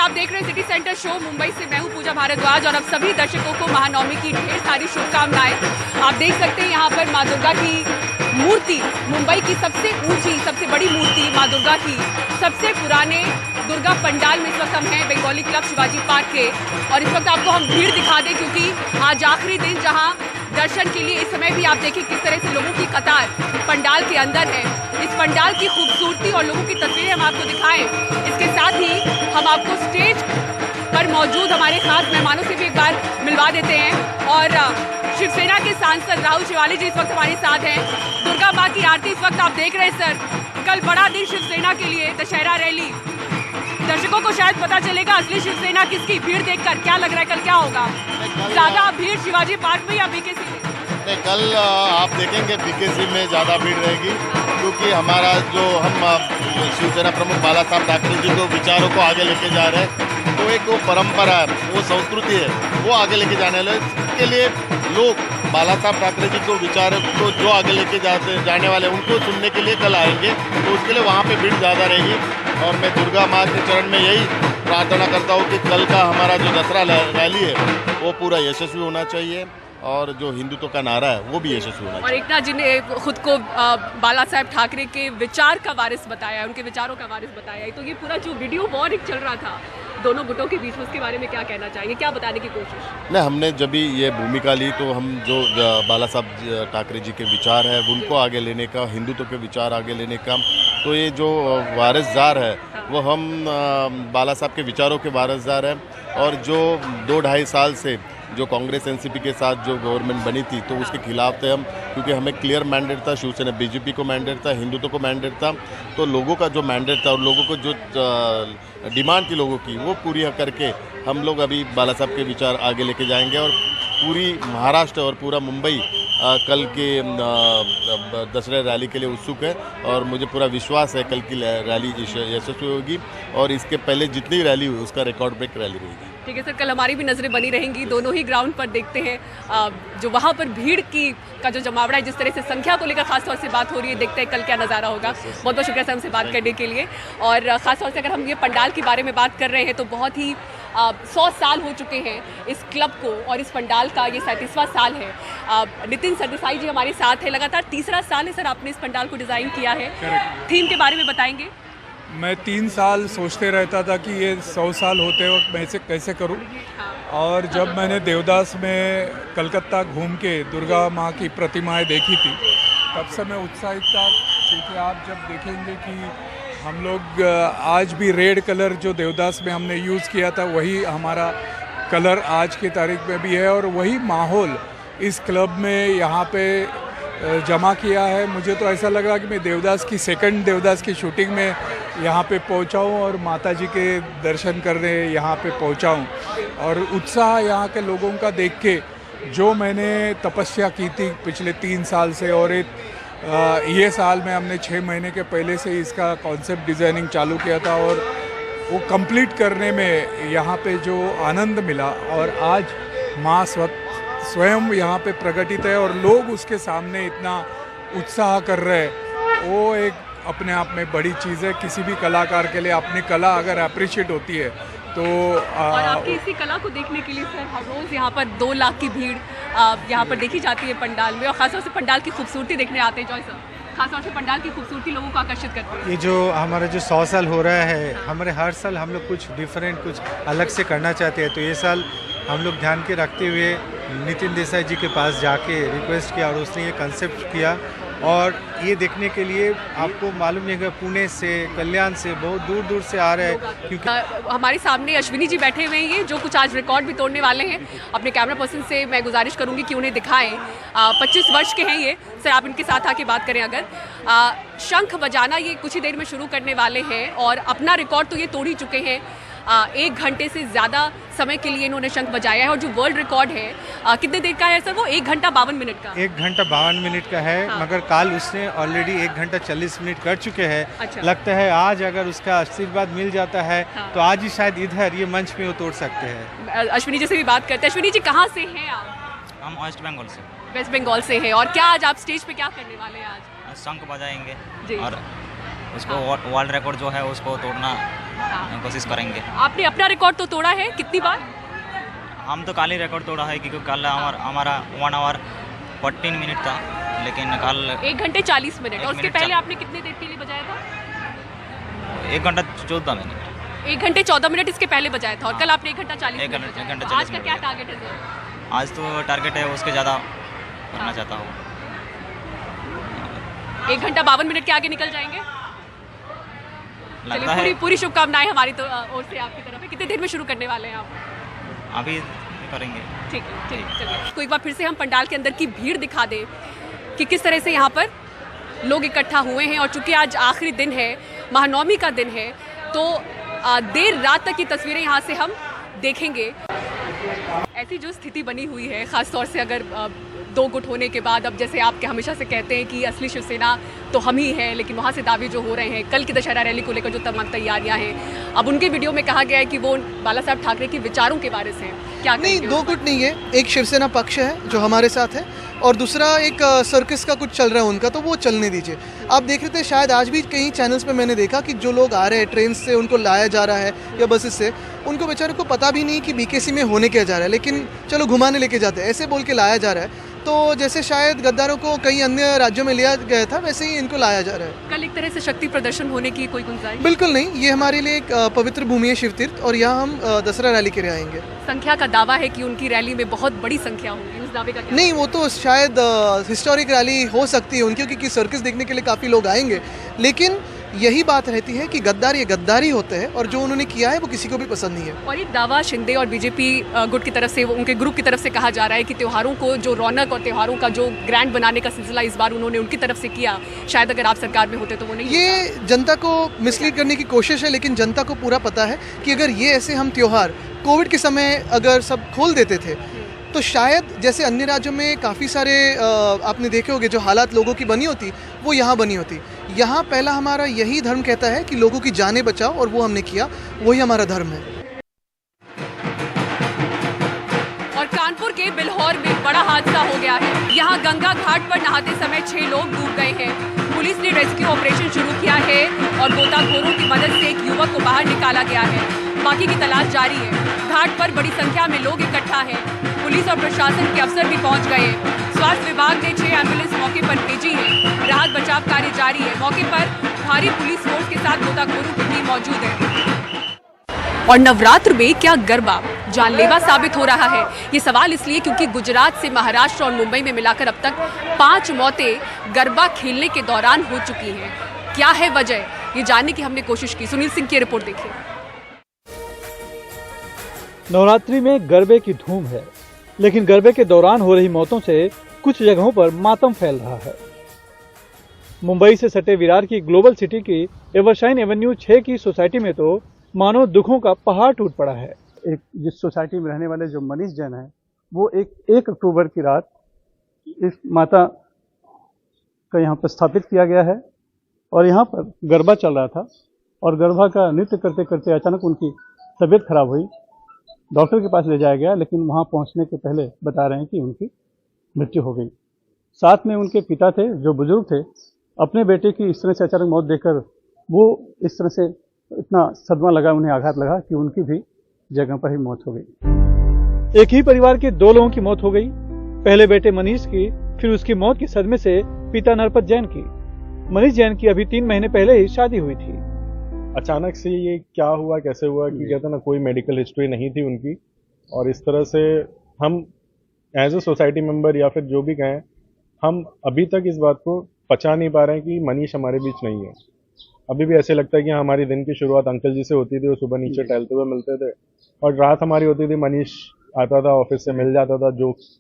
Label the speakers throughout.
Speaker 1: आप देख रहे हैं सिटी सेंटर शो। मुंबई से मैं हूं पूजा भारद्वाज और अब सभी दर्शकों को महानवमी की ढेर सारी शुभकामनाएं। आप देख सकते हैं यहाँ पर माँ दुर्गा की मूर्ति, मुंबई की सबसे ऊंची सबसे बड़ी मूर्ति माँ दुर्गा की सबसे पुराने दुर्गा पंडाल में इस वक्त हम हैं बंगाली क्लब शिवाजी पार्क के। और इस वक्त आपको हम भीड़ दिखा दें क्योंकि आज आखिरी दिन जहाँ दर्शन के लिए इस समय भी आप देखिए किस तरह से लोगों की कतार पंडाल के अंदर है। इस पंडाल की खूबसूरती और लोगों की तस्वीरें हम आपको दिखाएं। इसके साथ ही हम आपको स्टेज पर मौजूद हमारे खास मेहमानों से भी एक बार मिलवा देते हैं। और शिवसेना के सांसद राहुल शिवाली जी इस वक्त हमारे साथ हैं। दुर्गा माँ की आरती इस वक्त आप देख रहे हैं। सर, कल बड़ा दिन शिवसेना के लिए, दशहरा रैली, दर्शकों को शायद पता चलेगा असली शिवसेना किसकी। भीड़ देखकर क्या लग रहा है कल क्या होगा? ज्यादा भीड़ शिवाजी पार्क में या बीकेसी में?
Speaker 2: कल आप देखेंगे बीकेसी में ज़्यादा भीड़ रहेगी क्योंकि हमारा जो हम शिवसेना प्रमुख बाला साहब ठाकरे जी को विचारों को आगे लेके जा रहे हैं, तो एक वो परंपरा है, वो संस्कृति है, वो आगे लेके जाने वाले। इसके लिए लोग बाला साहब ठाकरे जी को विचारों को जो आगे लेके जाने वाले उनको सुनने के लिए कल आएंगे, तो उसके लिए वहाँ पे भीड़ ज़्यादा रहेगी। और मैं दुर्गा माँ के चरण में यही प्रार्थना करता हूँ कि कल का हमारा जो दसरा रैली है वो पूरा यशस्वी होना चाहिए और जो हिंदुत्व का नारा है वो भी यशस्वी होना चाहिए।
Speaker 1: और एक ना जिन्हें खुद को बाला साहब ठाकरे के विचार का वारिस बताया, उनके विचारों का वारिस बताया है, तो ये पूरा जो वीडियो वॉर एक चल रहा था दोनों गुटों के बीच में, उसके बारे में क्या कहना चाहिए, क्या बताने की कोशिश?
Speaker 2: नहीं, हमने जब भी ये भूमिका ली तो हम जो बाला साहब ठाकरे जी के विचार है उनको आगे लेने का, हिंदुत्व के विचार आगे लेने का, तो ये जो वारिसदार है वो हम बाला साहब के विचारों के वारिसदार हैं। और जो 2-2.5 साल से जो कांग्रेस एनसीपी के साथ जो गवर्नमेंट बनी थी तो उसके खिलाफ थे हम, क्योंकि हमें क्लियर मैंडेट था, शिवसेना बीजेपी को मैंडेट था, हिंदुत्व को मैंडेट था। तो लोगों का जो मैंडेट था और लोगों को जो डिमांड थी लोगों की वो पूरी करके हम लोग अभी बाला साहब के विचार आगे लेके जाएंगे। और पूरी महाराष्ट्र और पूरा मुंबई कल के दशहरा रैली के लिए उत्सुक है और मुझे पूरा विश्वास है कल की रैली यशस्वी होगी और इसके पहले जितनी रैली हुई उसका रिकॉर्ड ब्रेक रैली रहेगी।
Speaker 1: ठीक है सर, कल हमारी भी नज़रें बनी रहेंगी दोनों ही ग्राउंड पर। देखते हैं जो वहाँ पर भीड़ का जो जमावड़ा है, जिस तरह से संख्या को लेकर खासतौर से बात हो रही है, देखते हैं कल क्या नज़ारा होगा। बहुत बहुत शुक्रिया सर हमसे बात करने के लिए। और ख़ासतौर से अगर हम ये पंडाल के बारे में बात कर रहे हैं तो बहुत ही 100 साल हो चुके हैं इस क्लब को और इस पंडाल का ये 37वां साल है। नितिन सरदेसाई जी हमारे साथ है, लगातार 3रा साल है सर आपने इस पंडाल को डिज़ाइन किया है। थीम के बारे में बताएंगे?
Speaker 3: मैं 3 साल सोचते रहता था कि ये 100 साल होते वक्त मैं इसे कैसे करूं। और जब मैंने देवदास में कलकत्ता घूम के दुर्गा माँ की प्रतिमाएं देखी थी तब से मैं उत्साहित था, क्योंकि आप जब देखेंगे कि हम लोग आज भी रेड कलर जो देवदास में हमने यूज़ किया था वही हमारा कलर आज की तारीख में भी है और वही माहौल इस क्लब में यहाँ पे जमा किया है। मुझे तो ऐसा लग रहा कि मैं देवदास की सेकंड देवदास की शूटिंग में यहाँ पे पहुँचा हूँ और माता जी के दर्शन करने यहाँ पे पहुँचा हूँ। और उत्साह यहाँ के लोगों का देख के जो मैंने तपस्या की थी पिछले 3 साल से, और ये साल में हमने 6 महीने के पहले से इसका कॉन्सेप्ट डिज़ाइनिंग चालू किया था और वो कंप्लीट करने में यहाँ पे जो आनंद मिला और आज माँ स्वयं यहाँ पे प्रकटित है और लोग उसके सामने इतना उत्साह कर रहे हैं, वो एक अपने आप में बड़ी चीज़ है। किसी भी कलाकार के लिए अपनी कला अगर अप्रिशिएट होती है तो
Speaker 1: और आपकी इसी कला को देखने के लिए सर हर रोज़ यहाँ पर 2 लाख की भीड़ यहाँ पर देखी जाती है पंडाल में। और खासतौर से पंडाल की खूबसूरती देखने आते हैं। जॉय सर, खासतौर से पंडाल की खूबसूरती लोगों को आकर्षित करती है।
Speaker 4: ये जो हमारा जो 100 साल हो रहा है, हमारे हर साल हम लोग कुछ डिफरेंट, कुछ अलग से करना चाहते हैं। तो ये साल हम लोग ध्यान के रखते हुए नितिन देसाई जी के पास जाके रिक्वेस्ट किया और उसने ये कंसेप्ट किया। और ये देखने के लिए आपको मालूम नहीं है पुणे से, कल्याण से, बहुत दूर दूर से आ रहे हैं। क्योंकि
Speaker 1: हमारे सामने अश्विनी जी बैठे हुए हैं, ये जो कुछ आज रिकॉर्ड भी तोड़ने वाले हैं। अपने कैमरा पर्सन से मैं गुजारिश करूंगी कि उन्हें दिखाएं। 25 वर्ष के हैं ये सर, आप इनके साथ आके बात करें। अगर शंख बजाना ये कुछ ही देर में शुरू करने वाले हैं और अपना रिकॉर्ड तो ये तोड़ ही चुके हैं। 1 घंटे से ज़्यादा समय के लिए इन्होंने शंख बजाया है और जो वर्ल्ड रिकॉर्ड है कितने देर का है सर? वो 1 घंटा 52 मिनट का।
Speaker 4: 1 घंटा 52 मिनट का है। हाँ। मगर कल उसने ऑलरेडी 1 घंटा 40 मिनट कर चुके हैं। अच्छा। लगता है आज अगर उसका आशीर्वाद मिल जाता है हाँ। तो आज ही शायद इधर ये मंच में वो तोड़ सकते हैं।
Speaker 1: अश्विनी जी से भी बात करते हैं। अश्विनी जी कहाँ से हैं आप?
Speaker 5: हम वेस्ट बंगाल से।
Speaker 1: वेस्ट बंगाल से हैं। और क्या आज आप स्टेज पे क्या करने वाले हैं? आज
Speaker 5: शंख बजाएंगे
Speaker 1: जी।
Speaker 5: और उसको वर्ल्ड रिकॉर्ड जो है उसको तोड़ना कोशिश करेंगे।
Speaker 1: आपने अपना रिकॉर्ड तो तोड़ा है, कितनी बार?
Speaker 5: हम तो कल ही रिकॉर्ड तोड़ा है क्योंकि कल हमारा 1 आवर 14 मिनट था, लेकिन कल
Speaker 1: 1 घंटे 40 मिनट। और उसके
Speaker 5: मिनट
Speaker 1: पहले
Speaker 5: चा-
Speaker 1: आपने कितने देर के लिए बजाया था?
Speaker 5: 1 घंटा 14 मिनट।
Speaker 1: 1 घंटे 14 मिनट इसके पहले बजाया था, और कल आपने 1 घंटा 40
Speaker 5: एक
Speaker 1: मिनट
Speaker 5: घंटा-
Speaker 1: बजाया।
Speaker 5: एक घंटा
Speaker 1: तो
Speaker 5: 40
Speaker 1: आज का
Speaker 5: मिनट
Speaker 1: क्या
Speaker 5: बजाया।
Speaker 1: टारगेट है सर?
Speaker 5: आज तो टारगेट है उसके ज़्यादा करना चाहता हूँ।
Speaker 1: 1 घंटा 52 मिनट के आगे निकल जाएंगे? चलिए,
Speaker 5: लगता है
Speaker 1: पूरी शुभकामनाएं हमारी तो ओर से आपकी तरफ है। कितने देर में शुरू करने वाले हैं आप?
Speaker 5: अभी करेंगे।
Speaker 1: ठीक है, ठीक है, चलिए। तो एक बार फिर से हम पंडाल के अंदर की भीड़ दिखा दें कि किस तरह से यहाँ पर लोग इकट्ठा हुए हैं। और चूंकि आज आखिरी दिन है, महानवमी का दिन है, तो देर रात तक की तस्वीरें यहाँ से हम देखेंगे। ऐसी जो स्थिति बनी हुई है, ख़ास तौर से अगर 2 गुट होने के बाद, अब जैसे आप हमेशा से कहते हैं कि असली शिवसेना तो हम ही हैं, लेकिन वहाँ से दावे जो हो रहे हैं कल की दशहरा रैली को लेकर जो तमाम तैयारियाँ हैं, अब उनके वीडियो में कहा गया है कि वो बाला साहब ठाकरे के विचारों के बारे से हैं। क्या
Speaker 6: नहीं,
Speaker 1: कहेंगे?
Speaker 6: 2 गुट नहीं है। एक शिवसेना पक्ष है जो हमारे साथ है, और दूसरा एक सर्कस का कुछ चल रहा है उनका, तो वो चलने दीजिए। आप देख रहे थे शायद आज भी कई चैनल्स पे मैंने देखा कि जो लोग आ रहे हैं ट्रेन से, उनको लाया जा रहा है या बसेस से, उनको बेचारे को पता भी नहीं कि बीकेसी में होने क्या जा रहा है, लेकिन चलो घुमाने लेके जाते हैं, ऐसे बोल के लाया जा रहा है। तो जैसे शायद गद्दारों को कई अन्य राज्यों में लिया गया था, वैसे ही इनको लाया जा रहा है।
Speaker 1: कल एक तरह से शक्ति प्रदर्शन होने की कोई गुंजाइश?
Speaker 6: बिल्कुल नहीं, ये हमारे लिए एक पवित्र भूमि है शिव तीर्थ, और यहाँ हम दसरा रैली के लिए आएंगे।
Speaker 1: संख्या का दावा है कि उनकी रैली में बहुत बड़ी संख्या होगी, उस दावे का क्या?
Speaker 6: नहीं, वो तो शायद हिस्टोरिक रैली हो सकती है उनकी, क्योंकि सर्कस देखने के लिए काफ़ी लोग आएंगे, लेकिन यही बात रहती है कि गद्दार ये गद्दारी होते हैं, और जो उन्होंने किया है वो किसी को भी पसंद नहीं है।
Speaker 1: और ये दावा शिंदे और बीजेपी गुट की तरफ से, उनके ग्रुप की तरफ से कहा जा रहा है कि त्योहारों को जो रौनक और त्योहारों का जो ग्रैंड बनाने का सिलसिला इस बार उन्होंने उनकी तरफ से किया, शायद अगर आप सरकार में होते तो वो नहीं
Speaker 6: ये जनता को मिसलीड करने की कोशिश है, लेकिन जनता को पूरा पता है कि अगर ये ऐसे हम त्योहार कोविड के समय अगर सब खोल देते थे, तो शायद जैसे अन्य राज्यों में काफ़ी सारे आपने देखे होंगे जो हालात लोगों की बनी होती, वो यहाँ बनी होती। यहाँ पहला हमारा यही धर्म कहता है कि लोगों की जानें बचाओ, और वो हमने किया, वही हमारा धर्म है।
Speaker 1: और कानपुर के बिल्हौर में बड़ा हादसा हो गया है। यहाँ गंगा घाट पर नहाते समय 6 लोग डूब गए हैं। पुलिस ने रेस्क्यू ऑपरेशन शुरू किया है और गोताखोरों की मदद से एक युवक को बाहर निकाला गया है। बाकी की तलाश जारी है। घाट पर बड़ी संख्या में लोग इकट्ठा हैं। पुलिस और प्रशासन के अफसर भी पहुंच गए। स्वास्थ्य विभाग ने 6 एम्बुलेंस मौके पर भेजी है। राहत बचाव कार्य जारी है। मौके पर भारी पुलिस फोर्स के साथ गोताखोरों की टीम मौजूद है। और नवरात्र में क्या गरबा जानलेवा साबित हो रहा है? ये सवाल इसलिए क्योंकि गुजरात से महाराष्ट्र और मुंबई में मिलाकर अब तक 5 मौतें गरबा खेलने के दौरान हो चुकी हैं। क्या है वजह, ये जानने की हमने कोशिश की। सुनील सिंह की रिपोर्ट देखिए।
Speaker 7: नवरात्रि में गरबे की धूम है, लेकिन गरबे के दौरान हो रही मौतों से कुछ जगहों पर मातम फैल रहा है। मुंबई से सटे विरार की ग्लोबल सिटी की एवरशाइन एवेन्यू 6 की सोसाइटी में तो मानो दुखों का पहाड़ टूट पड़ा है। एक जिस सोसाइटी में रहने वाले जो मनीष जैन है, वो 1 अक्टूबर की रात इस माता का यहाँ पर स्थापित किया गया है, और यहाँ पर गरबा चल रहा था, और गरबा का नृत्य करते करते अचानक उनकी तबीयत खराब हुई। डॉक्टर के पास ले जाया गया, लेकिन वहाँ पहुँचने के पहले बता रहे हैं कि उनकी मृत्यु हो गई। साथ में उनके पिता थे जो बुजुर्ग थे। अपने बेटे की इस तरह से अचानक मौत देखकर वो इस तरह से इतना सदमा लगा, उन्हें आघात लगा कि उनकी भी जगह पर ही मौत हो गई। एक ही परिवार के 2 लोगों की मौत हो गई। पहले बेटे मनीष की, फिर उसकी मौत के सदमे से पिता नरपत जैन की। मनीष जैन की अभी 3 महीने पहले ही शादी हुई थी।
Speaker 8: अचानक से ये क्या हुआ, कैसे हुआ कि कहते ना, कोई मेडिकल हिस्ट्री नहीं थी उनकी, और इस तरह से हम एज ए सोसाइटी मेंबर या फिर जो भी कहें, हम अभी तक इस बात को पचा नहीं पा रहे हैं कि मनीष हमारे बीच नहीं है। अभी भी ऐसे लगता है कि हमारी दिन की शुरुआत अंकल जी से होती थी, वो सुबह नीचे टहलते हुए मिलते थे, और रात हमारी होती थी, मनीष आता था ऑफिस से, मिल जाता था, जोक्स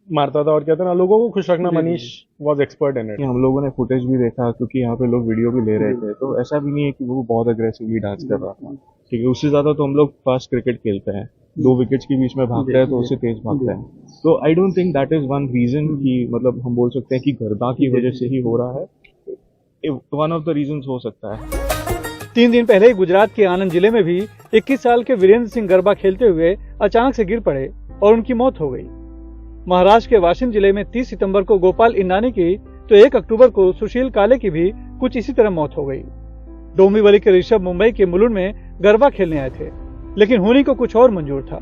Speaker 8: मारता था, और कहते ना, लोगों को खुश रखना Manish was expert in it.
Speaker 9: हम लोगों ने फुटेज भी देखा, क्योंकि यहाँ पे लोग वीडियो भी ले रहे थे, तो ऐसा भी नहीं है कि वो बहुत अग्रेसिवली डांस कर रहा था। ठीक है, उससे ज्यादा तो हम लोग फास्ट क्रिकेट खेलते हैं, 2 विकेट्स के बीच में भागते हैं तो उससे तेज भागते हैं। तो I don't think that is one reason कि मतलब हम बोल सकते हैं कि गरबा की वजह से ही हो रहा है। वन ऑफ द रीजंस हो सकता है।
Speaker 7: 3 दिन पहले गुजरात के आनंद जिले में भी 21 साल के वीरेंद्र सिंह गरबा खेलते हुए अचानक से गिर पड़े और उनकी मौत हो गई। महाराष्ट्र के वाशिम जिले में 30 सितंबर को गोपाल इंदानी की, तो 1 अक्टूबर को सुशील काले की भी कुछ इसी तरह मौत हो गई। डोंबिवली के ऋषभ मुंबई के मुलुंड में गरबा खेलने आए थे, लेकिन होनी को कुछ और मंजूर था।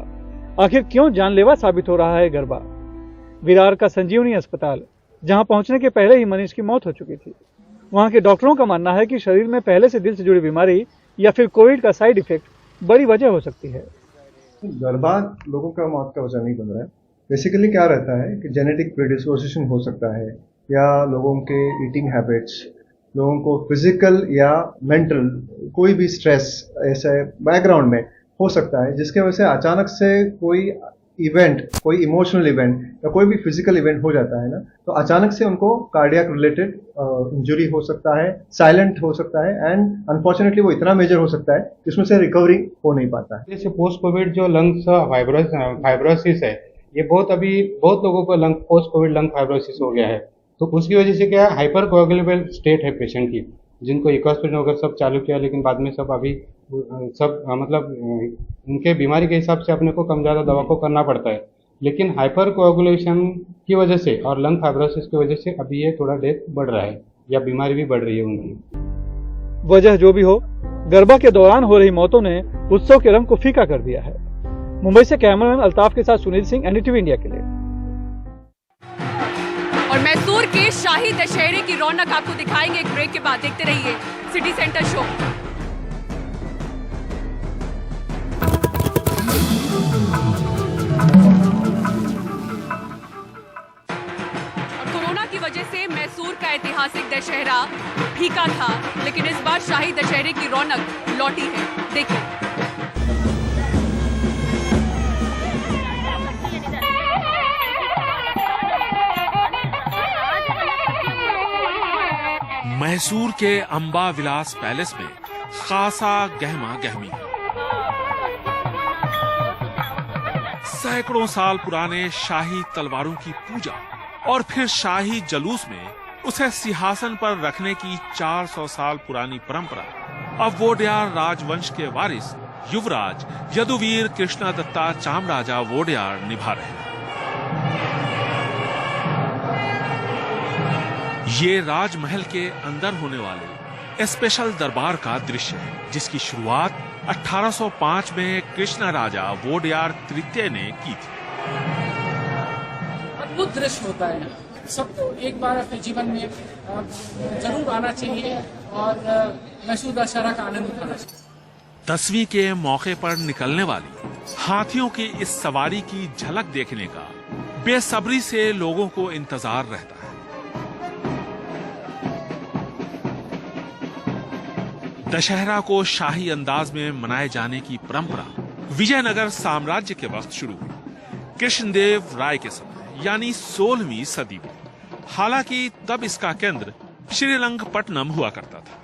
Speaker 7: आखिर क्यों जानलेवा साबित हो रहा है गरबा? विरार का संजीवनी अस्पताल, जहां पहुंचने के पहले ही मनीष की मौत हो चुकी थी, वहां के डॉक्टरों का मानना है कि शरीर में पहले से दिल से जुड़ी बीमारी या फिर कोविड का साइड इफेक्ट बड़ी वजह हो सकती है।
Speaker 10: गरबा लोगों का मौत का वजह नहीं बन रहा है। बेसिकली क्या रहता है कि जेनेटिक प्रेडिस्पोजिशन हो सकता है, या लोगों के ईटिंग हैबिट्स, लोगों को फिजिकल या मेंटल कोई भी स्ट्रेस ऐसे बैकग्राउंड में हो सकता है, जिसके वजह से अचानक से कोई इवेंट, कोई इमोशनल इवेंट या कोई भी फिजिकल इवेंट हो जाता है ना, तो अचानक से उनको कार्डियक रिलेटेड इंजरी हो सकता है, साइलेंट हो सकता है, एंड अनफॉर्चुनेटली वो इतना मेजर हो सकता है कि उसमें से रिकवरी हो नहीं पाता है।
Speaker 11: जैसे पोस्ट कोविड जो लंग्स फाइब्रोसिस है, ये बहुत लोगों को पोस्ट कोविड लंग फाइब्रोसिस हो गया है। तो उसकी वजह से क्या है, हाइपर कोएगुलेबल स्टेट है पेशेंट की, जिनको इक्वेस्ट्रिन वगैरह सब चालू किया, लेकिन बाद में सब अभी सब मतलब उनके बीमारी के हिसाब से अपने को कम ज़्यादा दवा को करना पड़ता है, लेकिन हाइपर कोएगुलेशन की वजह से और लंग फाइब्रोसिस की वजह से अभी ये थोड़ा डेथ बढ़ रहा है या बीमारी भी बढ़ रही है उनकी।
Speaker 7: वजह जो भी हो, गरबा के दौरान हो रही मौतों ने उत्सव के रंग को फीका कर दिया है। मुंबई से कैमरामैन अल्ताफ के साथ सुनील सिंह, एनडीटीवी इंडिया के लिए।
Speaker 1: और मैसूर के शाही दशहरे की रौनक आपको दिखाएंगे एक ब्रेक के बाद। देखते रहिए सिटी सेंटर शो। और कोरोना की वजह से मैसूर का ऐतिहासिक दशहरा फीका था, लेकिन इस बार शाही दशहरे की रौनक लौटी है। देखिए।
Speaker 12: मैसूर के अंबा विलास पैलेस में खासा गहमा गहमी है। सैकड़ों साल पुराने शाही तलवारों की पूजा और फिर शाही जलूस में उसे सिंहासन पर रखने की 400 साल पुरानी परंपरा अब वोडियार राजवंश के वारिस युवराज यदुवीर कृष्णदत्ता चामराजा वोडियार निभा रहे हैं। ये राजमहल के अंदर होने वाले स्पेशल दरबार का दृश्य है, जिसकी शुरुआत 1805 में कृष्ण राजा वोडियार तृतीय ने की थी।
Speaker 13: अद्भुत दृश्य होता है, सबको एक बार अपने जीवन में जरूर आना चाहिए और मैसूर दशहरा का आनंद उठाना चाहिए।
Speaker 12: 10वीं के मौके पर निकलने वाली हाथियों की इस सवारी की झलक देखने का बेसब्री से लोगों को इंतजार रहता है। दशहरा को शाही अंदाज में मनाए जाने की परंपरा विजयनगर साम्राज्य के वक्त शुरू हुई, कृष्णदेव राय के समय, यानी 16वीं सदी में। हालांकि तब इसका केंद्र श्रीरंगपट्टनम हुआ करता था।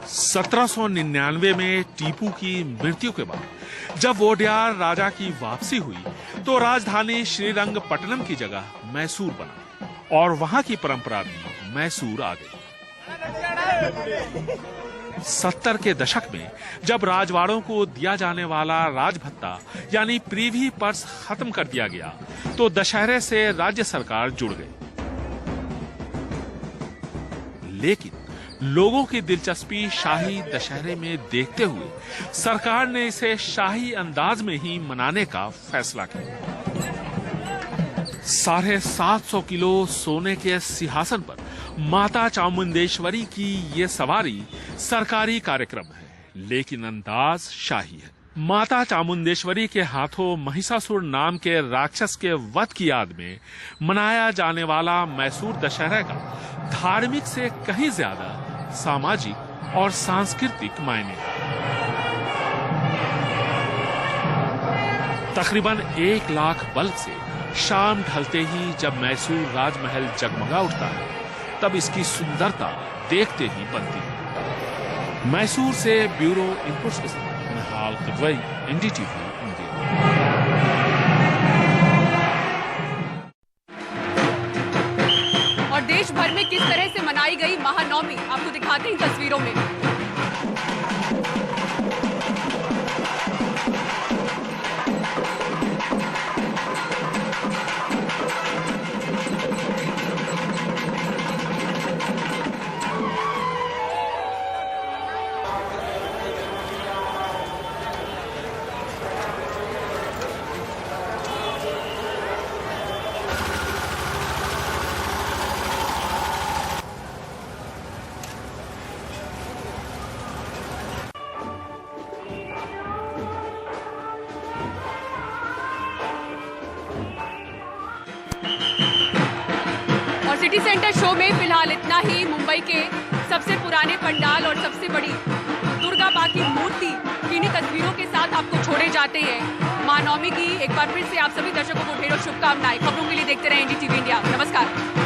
Speaker 12: 1799 में टीपू की मृत्यु के बाद जब वोडियार राजा की वापसी हुई तो राजधानी श्रीरंगपट्टनम की जगह मैसूर बना और वहां की परंपरा भी मैसूर आ गई। 70 के दशक में जब राजवाड़ों को दिया जाने वाला राजभत्ता यानी प्रीवी पर्स खत्म कर दिया गया तो दशहरे से राज्य सरकार जुड़ गई। लेकिन लोगों की दिलचस्पी शाही दशहरे में देखते हुए सरकार ने इसे शाही अंदाज में ही मनाने का फैसला किया। 750 किलो सोने के सिंहासन पर माता चामुंडेश्वरी की ये सवारी सरकारी कार्यक्रम है, लेकिन अंदाज शाही है। माता चामुंडेश्वरी के हाथों महिषासुर नाम के राक्षस के वध की याद में मनाया जाने वाला मैसूर दशहरा का धार्मिक से कहीं ज्यादा सामाजिक और सांस्कृतिक मायने हैं। तकरीबन 1 लाख बल्ब से शाम ढलते ही जब मैसूर राजमहल जगमगा उठता है तब इसकी सुंदरता देखते ही बनती है। मैसूर से ब्यूरो इनपुट्स के साथ निहाल कदवई, एनडीटीवी इंडिया।
Speaker 1: और देश भर में किस तरह से मनाई गई महानवमी आपको दिखाते हैं तस्वीरों में। सिटी सेंटर शो में फिलहाल इतना ही। मुंबई के सबसे पुराने पंडाल और सबसे बड़ी दुर्गा माँ की मूर्ति की इन्हीं तस्वीरों के साथ आपको छोड़े जाते हैं। महानवमी की एक बार फिर से आप सभी दर्शकों को ढेरों शुभकामनाएं। खबरों के लिए देखते रहें NDTV इंडिया। नमस्कार।